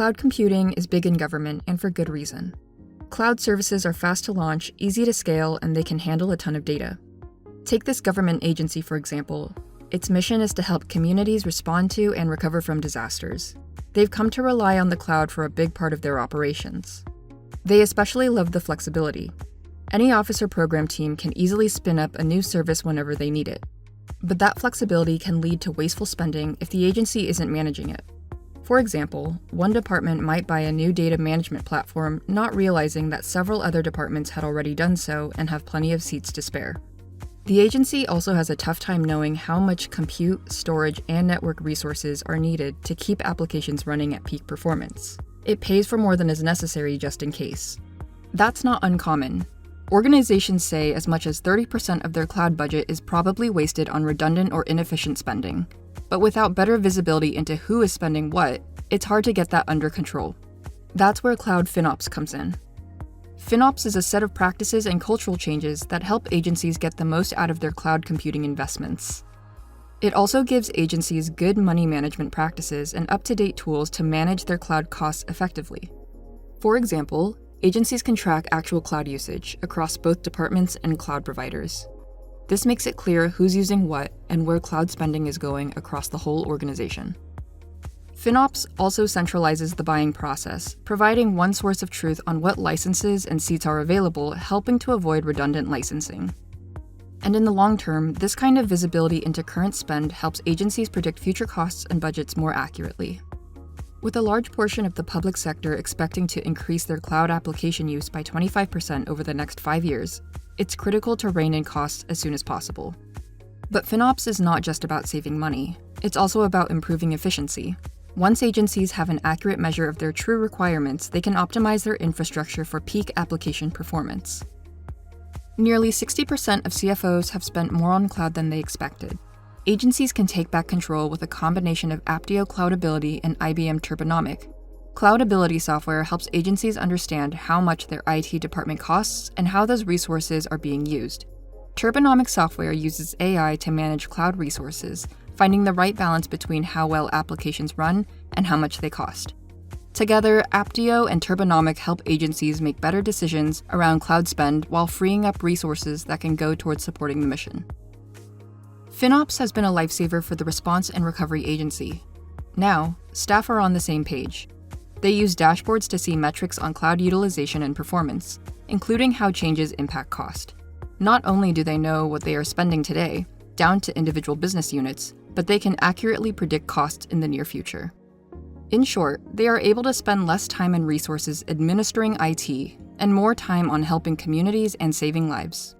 Cloud computing is big in government, and for good reason. Cloud services are fast to launch, easy to scale, and they can handle a ton of data. Take this government agency, for example. Its mission is to help communities respond to and recover from disasters. They've come to rely on the cloud for a big part of their operations. They especially love the flexibility. Any office or program team can easily spin up a new service whenever they need it. But that flexibility can lead to wasteful spending if the agency isn't managing it. For example, one department might buy a new data management platform, not realizing that several other departments had already done so and have plenty of seats to spare. The agency also has a tough time knowing how much compute, storage, and network resources are needed to keep applications running at peak performance. It pays for more than is necessary just in case. That's not uncommon. Organizations say as much as 30% of their cloud budget is probably wasted on redundant or inefficient spending. But without better visibility into who is spending what, it's hard to get that under control. That's where Cloud FinOps comes in. FinOps is a set of practices and cultural changes that help agencies get the most out of their cloud computing investments. It also gives agencies good money management practices and up-to-date tools to manage their cloud costs effectively. For example, agencies can track actual cloud usage across both departments and cloud providers. This makes it clear who's using what and where cloud spending is going across the whole organization. FinOps also centralizes the buying process, providing one source of truth on what licenses and seats are available, helping to avoid redundant licensing. And in the long term, this kind of visibility into current spend helps agencies predict future costs and budgets more accurately. With a large portion of the public sector expecting to increase their cloud application use by 25% over the next 5 years, it's critical to rein in costs as soon as possible. But FinOps is not just about saving money. It's also about improving efficiency. Once agencies have an accurate measure of their true requirements, they can optimize their infrastructure for peak application performance. Nearly 60% of CFOs have spent more on cloud than they expected. Agencies can take back control with a combination of Apptio Cloudability and IBM Turbonomic. Cloudability software helps agencies understand how much their IT department costs and how those resources are being used. Turbonomic software uses AI to manage cloud resources, finding the right balance between how well applications run and how much they cost. Together, Apptio and Turbonomic help agencies make better decisions around cloud spend while freeing up resources that can go towards supporting the mission. FinOps has been a lifesaver for the response and recovery agency. Now, staff are on the same page. They use dashboards to see metrics on cloud utilization and performance, including how changes impact cost. Not only do they know what they are spending today, down to individual business units, but they can accurately predict costs in the near future. In short, they are able to spend less time and resources administering IT and more time on helping communities and saving lives.